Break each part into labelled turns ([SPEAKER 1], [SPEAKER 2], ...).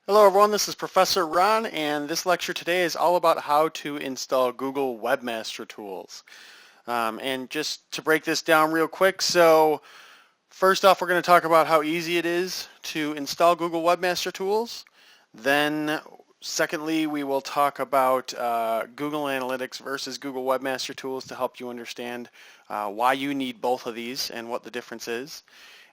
[SPEAKER 1] Hello everyone, this is Professor Ron, and this lecture today is all about how to install Google Webmaster tools. And just to break this down real quick, so first off we're going to talk about how easy it is to install Google Webmaster tools. Then secondly, we will talk about Google Analytics versus Google Webmaster tools to help you understand why you need both of these and what the difference is.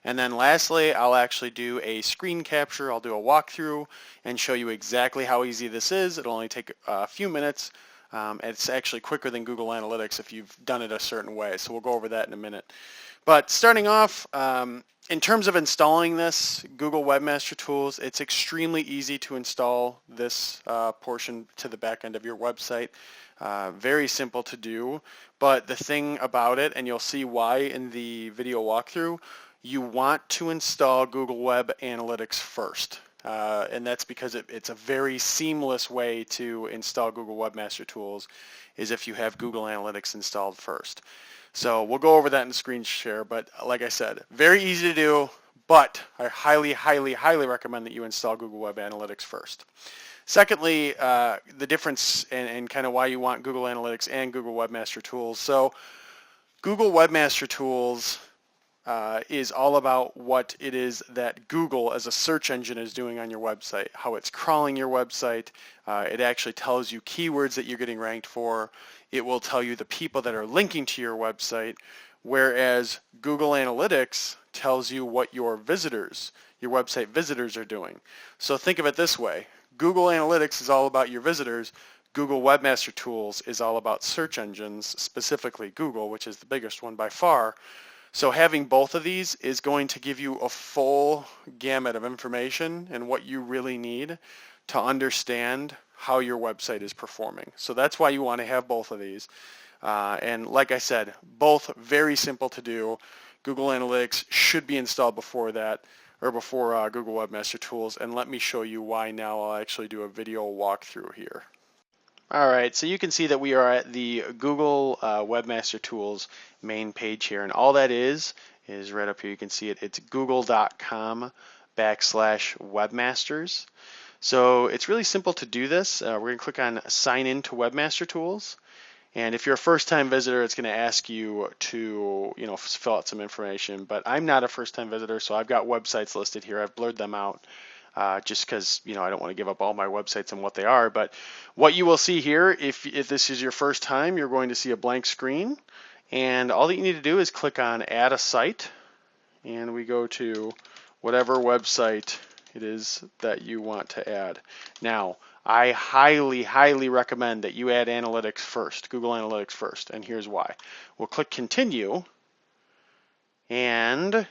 [SPEAKER 1] And then lastly, I'll actually do a screen capture. I'll do a walkthrough and show you exactly how easy this is. It'll only take a few minutes. It's actually quicker than Google Analytics if you've done it a certain way. So we'll go over that in a minute. But starting off, in terms of installing this Google Webmaster Tools, it's extremely easy to install this portion to the back end of your website. Very simple to do. But the thing about it, and you'll see why in the video walkthrough, you want to install Google Web Analytics first. And that's because it's a very seamless way to install Google Webmaster Tools is if you have Google Analytics installed first. So we'll go over that in the screen share, but like I said, very easy to do, but I highly, highly, highly recommend that you install Google Web Analytics first. Secondly, the difference and kind of why you want Google Analytics and Google Webmaster Tools. So Google Webmaster Tools is all about what it is that Google as a search engine is doing on your website, how it's crawling your website. It actually tells you keywords that you're getting ranked for. It will tell you the people that are linking to your website, whereas Google Analytics tells you what your visitors, your website visitors are doing. So think of it this way. Google Analytics is all about your visitors. Google Webmaster Tools is all about search engines, specifically Google, which is the biggest one by far. So having both of these is going to give you a full gamut of information and what you really need to understand how your website is performing. So that's why you want to have both of these. And like I said, both very simple to do. Google Analytics should be installed before that, or before Google Webmaster Tools. And let me show you why now. I'll actually do a video walkthrough here. All right, so you can see that we are at the Google Webmaster Tools main page here, and all that is right up here. You can see it. It's google.com/webmasters. So it's really simple to do this. We're going to click on Sign In to Webmaster Tools, and if you're a first-time visitor, it's going to ask you to, fill out some information. But I'm not a first-time visitor, so I've got websites listed here. I've blurred them out. Just because I don't want to give up all my websites and what they are. But what you will see here, if this is your first time, you're going to see a blank screen, and all that you need to do is click on Add a Site, and we go to whatever website it is that you want to add. Now, I highly, highly recommend that you add Analytics first, Google Analytics first, and here's why. We'll click Continue, and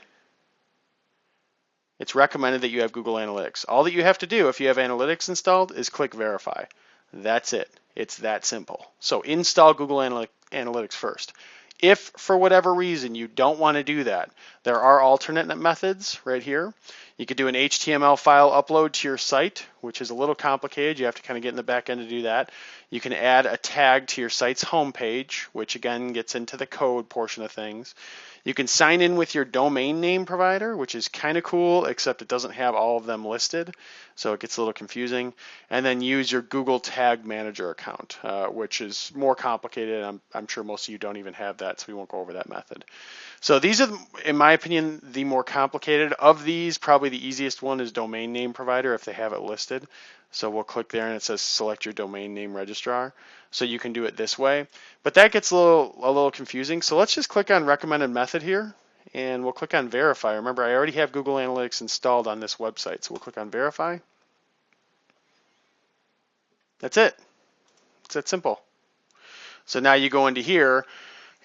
[SPEAKER 1] it's recommended that you have Google Analytics. All that you have to do if you have Analytics installed is click Verify. That's it. It's that simple. So install Google Analytics first. If for whatever reason you don't want to do that, there are alternate methods right here. You could do an HTML file upload to your site, which is a little complicated. You have to kind of get in the back end to do that. You can add a tag to your site's homepage, which again gets into the code portion of things. You can sign in with your domain name provider, which is kind of cool, except it doesn't have all of them listed, so it gets a little confusing. And then use your Google Tag Manager account, which is more complicated. I'm sure most of you don't even have that, so we won't go over that method. So these are, in my opinion, the more complicated. Of these, probably the easiest one is domain name provider if they have it listed. So we'll click there and it says select your domain name registrar. So you can do it this way. But that gets a little confusing. So let's just click on recommended method here and we'll click on verify. Remember, I already have Google Analytics installed on this website. So we'll click on verify. That's it. It's that simple. So now you go into here,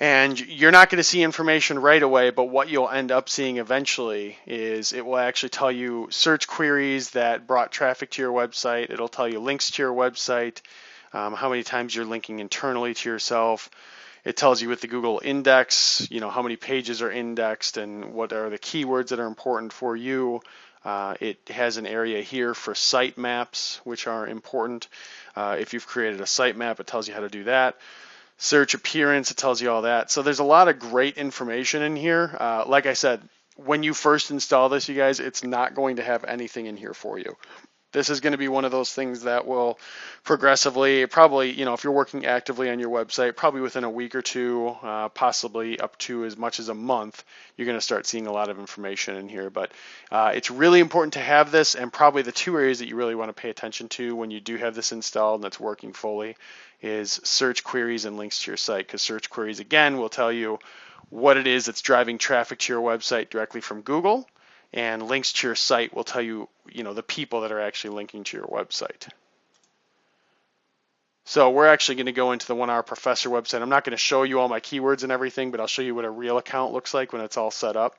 [SPEAKER 1] and you're not going to see information right away, but what you'll end up seeing eventually is it will actually tell you search queries that brought traffic to your website. It'll tell you links to your website, how many times you're linking internally to yourself. It tells you with the Google index, how many pages are indexed and what are the keywords that are important for you. It has an area here for sitemaps, which are important. If you've created a sitemap, it tells you how to do that. Search appearance, it tells you all that. So there's a lot of great information in here. Like I said, when you first install this, you guys, it's not going to have anything in here for you. This is going to be one of those things that will progressively, probably, if you're working actively on your website, probably within a week or two, possibly up to as much as a month, you're going to start seeing a lot of information in here. But it's really important to have this, and probably the two areas that you really want to pay attention to when you do have this installed and it's working fully is search queries and links to your site, because search queries, again, will tell you what it is that's driving traffic to your website directly from Google, and links to your site will tell you, the people that are actually linking to your website. So we're actually going to go into the 1 Hour Professor website. I'm not going to show you all my keywords and everything, but I'll show you what a real account looks like when it's all set up.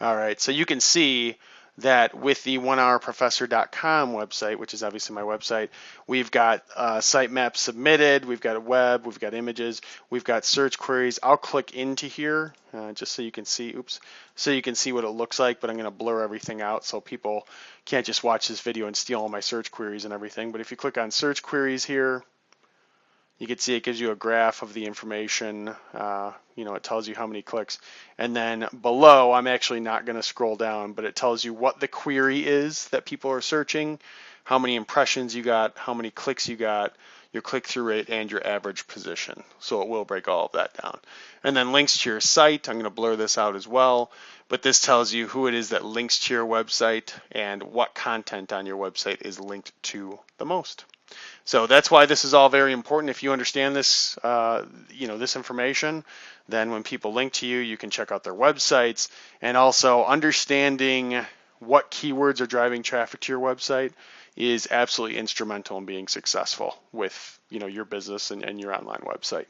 [SPEAKER 1] All right, so you can see that with the 1hourprofessor.com website, which is obviously my website, we've got sitemap submitted, we've got a web, we've got images, we've got search queries. I'll click into here just so you can see, so you can see what it looks like, but I'm going to blur everything out so people can't just watch this video and steal all my search queries and everything. But if you click on search queries here, you can see it gives you a graph of the information. It tells you how many clicks. And then below, I'm actually not going to scroll down, but it tells you what the query is that people are searching, how many impressions you got, how many clicks you got, your click-through rate, and your average position. So it will break all of that down. And then links to your site. I'm going to blur this out as well. But this tells you who it is that links to your website and what content on your website is linked to the most. So that's why this is all very important. If you understand this, this information, then when people link to you, you can check out their websites. And also understanding what keywords are driving traffic to your website is absolutely instrumental in being successful with your business and your online website.